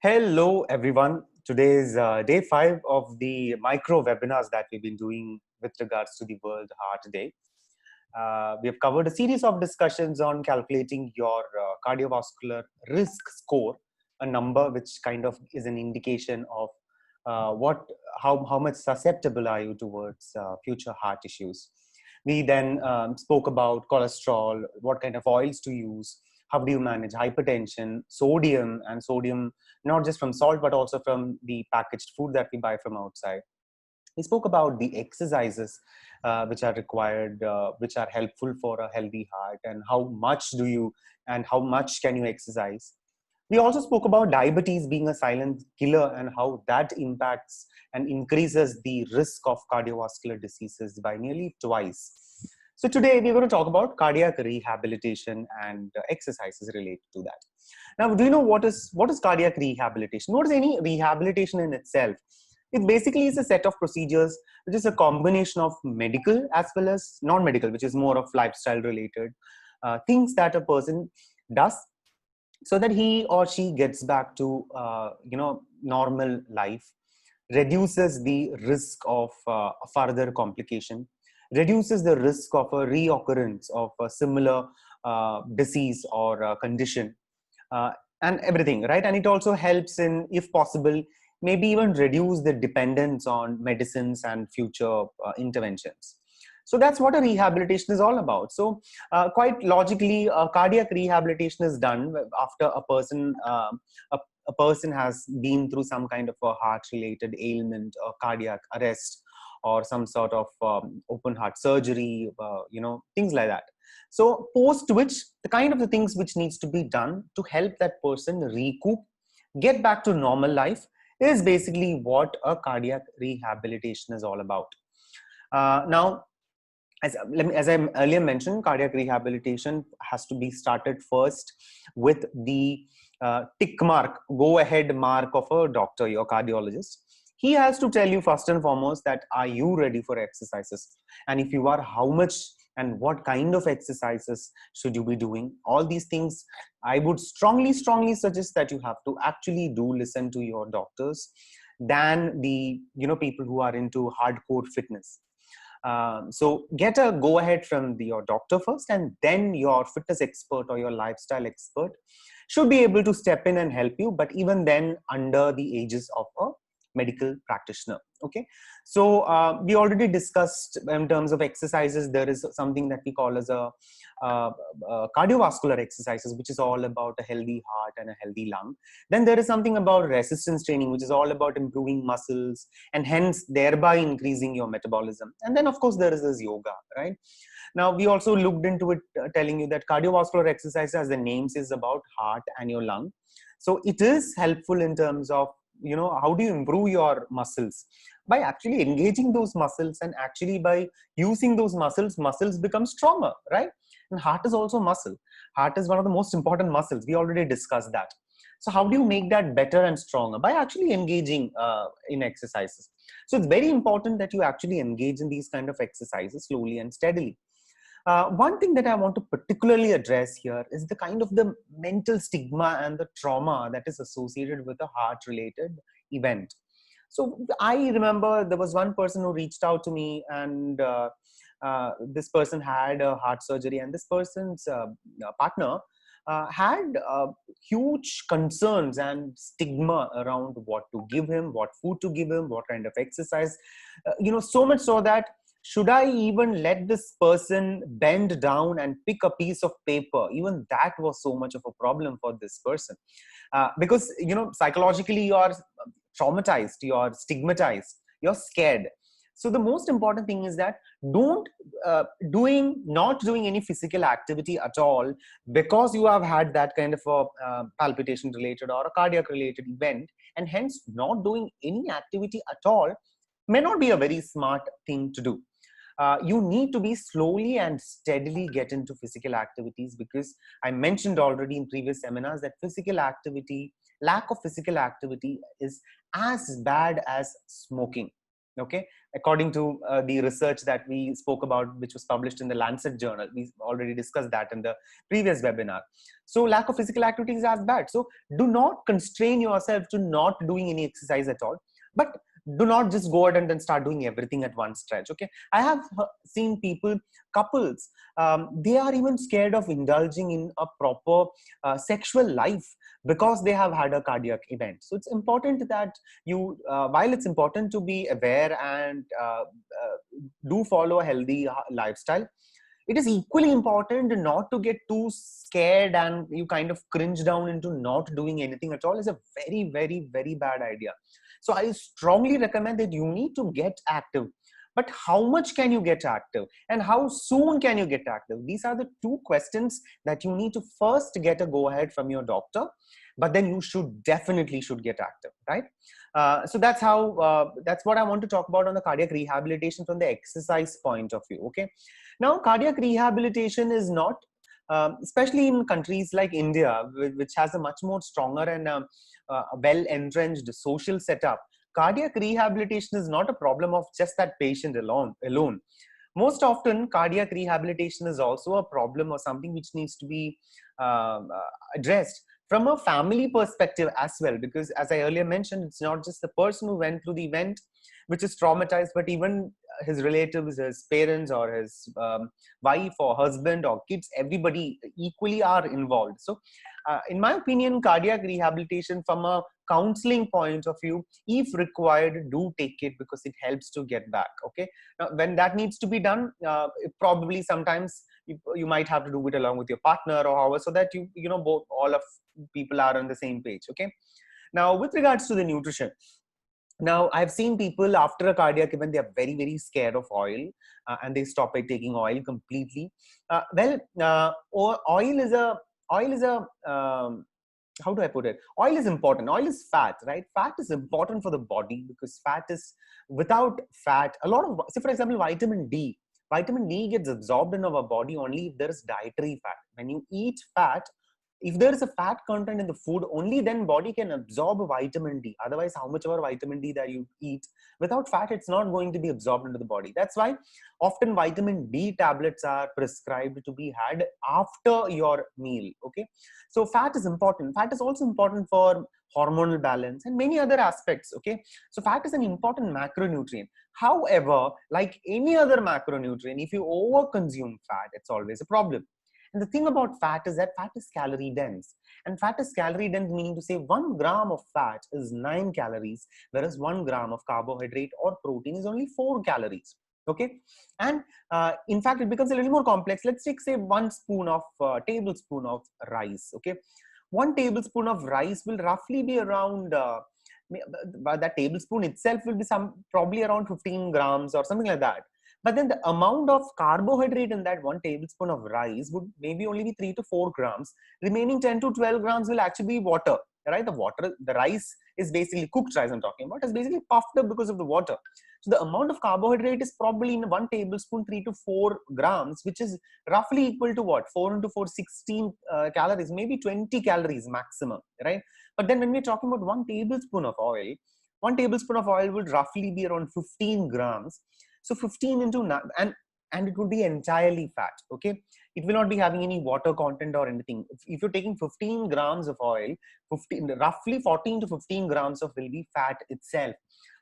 Hello, everyone. Today is day 5 of the micro webinars that we've been doing with regards to the World Heart Day. We have covered a series of discussions on calculating your cardiovascular risk score, a number which kind of is an indication of how much susceptible are you towards future heart issues. We then spoke about cholesterol, what kind of oils to use, how do you manage hypertension, sodium not just from salt but also from the packaged food that we buy from outside. We spoke about the exercises which are required, which are helpful for a healthy heart, and how much can you exercise. We also spoke about diabetes being a silent killer and how that impacts and increases the risk of cardiovascular diseases by nearly twice. So today we're going to talk about cardiac rehabilitation and exercises related to that. Now, do you know what is cardiac rehabilitation? What is any rehabilitation in itself? It basically is a set of procedures which is a combination of medical as well as non-medical, which is more of lifestyle related things that a person does so that he or she gets back to normal life, reduces the risk of further complication, reduces the risk of a reoccurrence of a similar disease or condition, uh, and everything, right? And it also helps in, if possible, maybe even reduce the dependence on medicines and future interventions. So that's what a rehabilitation is all about. So quite logically, cardiac rehabilitation is done after a person has been through some kind of a heart-related ailment or cardiac arrest or some sort of open heart surgery, things like that. So post which, the kind of the things which needs to be done to help that person recoup, get back to normal life is basically what a cardiac rehabilitation is all about. Now, as I earlier mentioned, cardiac rehabilitation has to be started first with the tick mark, go ahead mark of a doctor, your cardiologist. He has to tell you first and foremost that are you ready for exercises? And if you are, how much and what kind of exercises should you be doing? All these things, I would strongly suggest that you have to actually do listen to your doctors than the people who are into hardcore fitness. So get a go ahead from your doctor first, and then your fitness expert or your lifestyle expert should be able to step in and help you, but even then under the aegis of a medical practitioner. Okay, so we already discussed in terms of exercises, there is something that we call as a cardiovascular exercises, which is all about a healthy heart and a healthy lung. Then there is something about resistance training, which is all about improving muscles and hence thereby increasing your metabolism. And then of course there is this yoga, right? Now we also looked into it, telling you that cardiovascular exercise, as the name says, about heart and your lung. So it is helpful in terms of how do you improve your muscles by actually engaging those muscles, and actually by using those muscles become stronger, right? And heart is also muscle. Heart is one of the most important muscles. We already discussed that. So how do you make that better and stronger? By actually engaging in exercises. So it's very important that you actually engage in these kind of exercises slowly and steadily. One thing that I want to particularly address here is the kind of the mental stigma and the trauma that is associated with a heart-related event. So I remember there was one person who reached out to me, and this person had a heart surgery, and this person's partner had huge concerns and stigma around what to give him, what food to give him, what kind of exercise, so much so that should I even let this person bend down and pick a piece of paper? Even that was so much of a problem for this person. Because, psychologically you are traumatized, you are stigmatized, you're scared. So the most important thing is that don't not doing any physical activity at all because you have had that kind of a palpitation related or a cardiac related event, and hence not doing any activity at all may not be a very smart thing to do. You need to be slowly and steadily get into physical activities, because I mentioned already in previous seminars that lack of physical activity is as bad as smoking. Okay, according to the research that we spoke about, which was published in the Lancet journal. We already discussed that in the previous webinar. So lack of physical activity is as bad. So do not constrain yourself to not doing any exercise at all, but do not just go ahead and then start doing everything at one stretch. Okay, I have seen people, couples, they are even scared of indulging in a proper sexual life because they have had a cardiac event. So it's important that you, while it's important to be aware and do follow a healthy lifestyle, it is equally important not to get too scared and you kind of cringe down into not doing anything at all. Is a very, very, very bad idea. So I strongly recommend that you need to get active. But how much can you get active and how soon can you get active? These are the two questions that you need to first get a go ahead from your doctor, but then you should definitely should get active, right? So that's how, that's what I want to talk about on the cardiac rehabilitation from the exercise point of view. Okay. Now, cardiac rehabilitation is not, especially in countries like India, which has a much more stronger and well-entrenched social setup. Cardiac rehabilitation is not a problem of just that patient alone. Most often, cardiac rehabilitation is also a problem or something which needs to be addressed from a family perspective as well, because as I earlier mentioned, it's not just the person who went through the event which is traumatized, but even his relatives, his parents, or his wife or husband or kids, everybody equally are involved. So in my opinion, cardiac rehabilitation from a counseling point of view, if required, do take it because it helps to get back. Okay, now when that needs to be done, probably sometimes you might have to do it along with your partner or however, so that you know, both, all of people are on the same page. Okay, now with regards to the nutrition, now I've seen people after a cardiac event, they are very, very scared of oil, and they stop by taking oil completely. Oil is a, how do I put it? Oil is important. Oil is fat, right? Fat is important for the body because fat is, without fat, a lot of, say for example, vitamin D. Vitamin D gets absorbed in our body only if there is dietary fat. When you eat fat, if there is a fat content in the food, only then body can absorb vitamin D. Otherwise, how much of our vitamin D that you eat, without fat, it's not going to be absorbed into the body. That's why often vitamin D tablets are prescribed to be had after your meal. Okay, so fat is important. Fat is also important for hormonal balance and many other aspects. Okay, so fat is an important macronutrient. However, like any other macronutrient, if you over consume fat, it's always a problem. And the thing about fat is that fat is calorie dense. And fat is calorie dense, meaning to say 1 gram of fat is 9 calories, whereas 1 gram of carbohydrate or protein is only 4 calories. Okay. And in fact, it becomes a little more complex. Let's take, say, 1 spoon of, tablespoon of rice. Okay. 1 tablespoon of rice will roughly be around, that tablespoon itself will be probably around 15 grams or something like that. But then the amount of carbohydrate in that 1 tablespoon of rice would maybe only be 3 to 4 grams. Remaining 10 to 12 grams will actually be water, right? The rice is basically cooked rice I'm talking about, is basically puffed up because of the water. So the amount of carbohydrate is probably in 1 tablespoon, 3 to 4 grams, which is roughly equal to what? 4 into 4, 16 calories, maybe 20 calories maximum, right? But then when we're talking about 1 tablespoon of oil, 1 tablespoon of oil would roughly be around 15 grams. So 15 into 9, and it would be entirely fat. Okay, it will not be having any water content or anything. If you're taking 15 grams of oil, roughly 14 to 15 grams of will be fat itself.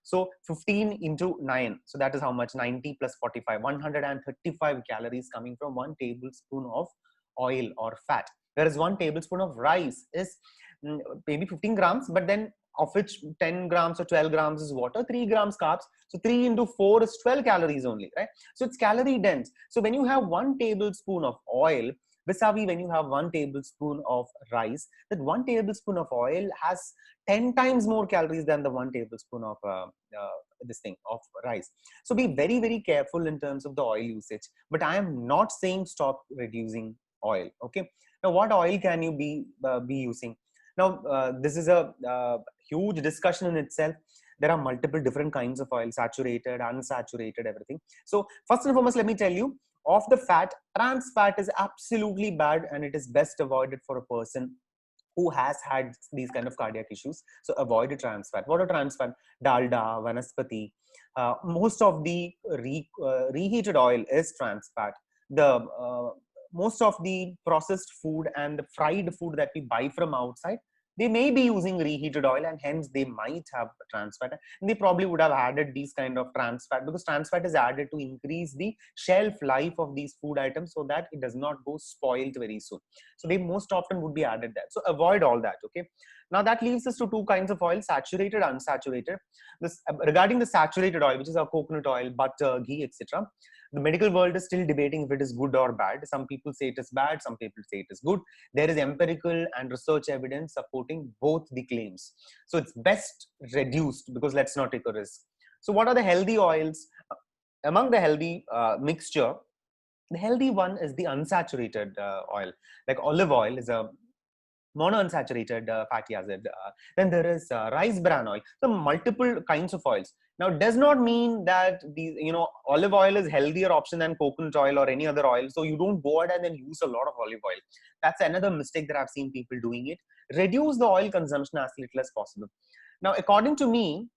So 15 into 9, so that is how much? 90 plus 45, 135 calories coming from 1 tablespoon of oil or fat. Whereas 1 tablespoon of rice is maybe 15 grams, but then of which 10 grams or 12 grams is water, 3 grams carbs. So 3 into 4 is 12 calories only, right? So it's calorie dense. So when you have 1 tablespoon of oil, vis-a-vis when you have 1 tablespoon of rice, that 1 tablespoon of oil has 10 times more calories than the 1 tablespoon of this thing of rice. So be very, very careful in terms of the oil usage. But I am not saying stop reducing oil. Okay. Now, what oil can you be using? Now, this is a huge discussion in itself. There are multiple different kinds of oil, saturated, unsaturated, everything. So first and foremost, let me tell you, of the fat, trans fat is absolutely bad and it is best avoided for a person who has had these kind of cardiac issues. So avoid trans fat. What are trans fat? Dalda, vanaspati, Most of the reheated oil is trans fat. The most of the processed food and the fried food that we buy from outside, they may be using reheated oil, and hence they might have trans fat. And they probably would have added these kind of trans fat, because trans fat is added to increase the shelf life of these food items so that it does not go spoiled very soon. So they most often would be added there. So avoid all that. Okay. Now that leaves us to two kinds of oil: saturated, unsaturated. This regarding the saturated oil, which is our coconut oil, butter, ghee, etc. The medical world is still debating if it is good or bad. Some people say it is bad, some people say it is good. There is empirical and research evidence supporting both the claims. So it's best reduced, because let's not take a risk. So what are the healthy oils? Among the healthy mixture, the healthy one is the unsaturated oil. Like olive oil is a monounsaturated fatty acid. Then there is rice bran oil. So multiple kinds of oils. Now, it does not mean that these, olive oil is healthier option than coconut oil or any other oil. So you don't go ahead and then use a lot of olive oil. That's another mistake that I've seen people doing it. Reduce the oil consumption as little as possible. Now, according to me,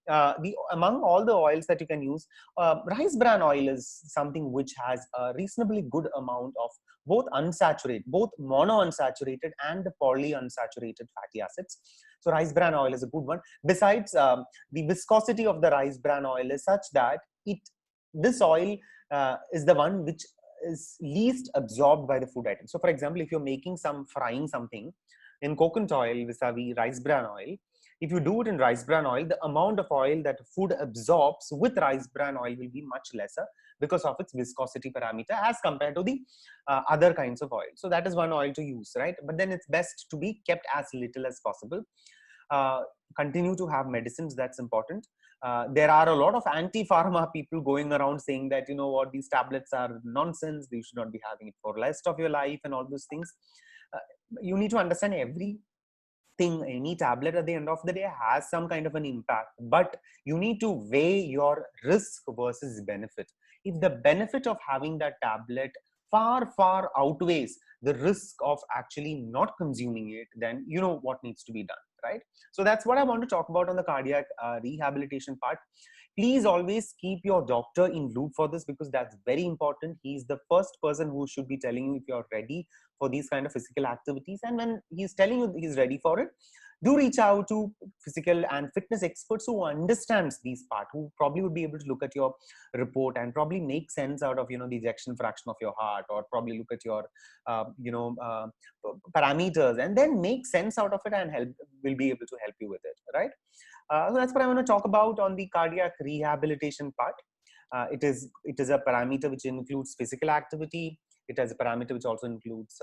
among all the oils that you can use, rice bran oil is something which has a reasonably good amount of both unsaturated, both monounsaturated and the polyunsaturated fatty acids. So rice bran oil is a good one. Besides, the viscosity of the rice bran oil is such that this oil is the one which is least absorbed by the food item. So for example, if you're frying something in coconut oil vis-a-vis rice bran oil, if you do it in rice bran oil, the amount of oil that food absorbs with rice bran oil will be much lesser because of its viscosity parameter as compared to the other kinds of oil. So that is one oil to use, right? But then it's best to be kept as little as possible. Continue to have medicines, that's important. There are a lot of anti-pharma people going around saying that, these tablets are nonsense, you should not be having it for the rest of your life and all those things. You need to understand any tablet at the end of the day has some kind of an impact, but you need to weigh your risk versus benefit. If the benefit of having that tablet far outweighs the risk of actually not consuming it, then you know what needs to be done, right? So that's what I want to talk about on the cardiac rehabilitation part. Please always keep your doctor in loop for this, because that's very important. He's the first person who should be telling you if you're ready for these kind of physical activities. And when he's telling you he's ready for it, do reach out to physical and fitness experts who understands these parts, who probably would be able to look at your report and probably make sense out of, the ejection fraction of your heart, or probably look at your, parameters, and then make sense out of it and will be able to help you with it, right? So that's what I want to talk about on the cardiac rehabilitation part. It is a parameter which includes physical activity. It has a parameter which also includes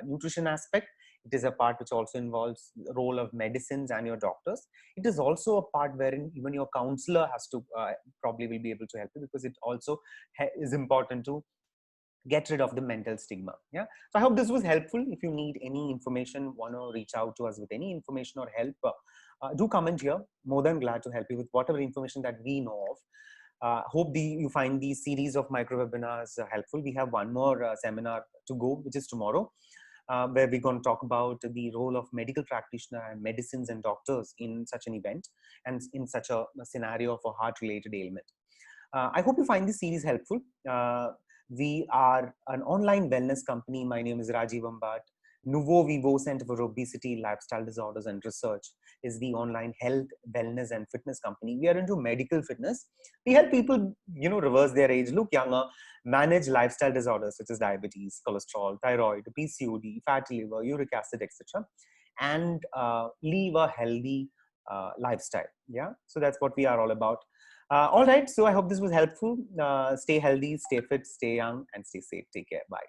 nutrition aspect. It is a part which also involves the role of medicines and your doctors. It is also a part wherein even your counselor has to probably will be able to help you, because it also is important to get rid of the mental stigma. Yeah. So I hope this was helpful. If you need any information, want to reach out to us with any information or help, do comment here. More than glad to help you with whatever information that we know of. Hope you find these series of micro webinars helpful. We have one more seminar to go, which is tomorrow, where we're going to talk about the role of medical practitioner and medicines and doctors in such an event and in such a scenario of a heart-related ailment. I hope you find this series helpful. We are an online wellness company. My name is Rajiv Ambat. NuvoVivo Center for Obesity, Lifestyle Disorders and Research is the online health, wellness and fitness company. We are into medical fitness. We help people, reverse their age, look younger, manage lifestyle disorders such as diabetes, cholesterol, thyroid, PCOD, fatty liver, uric acid, etc., and live a healthy lifestyle. Yeah, so that's what we are all about. All right, so I hope this was helpful. Stay healthy, stay fit, stay young, and stay safe. Take care. Bye.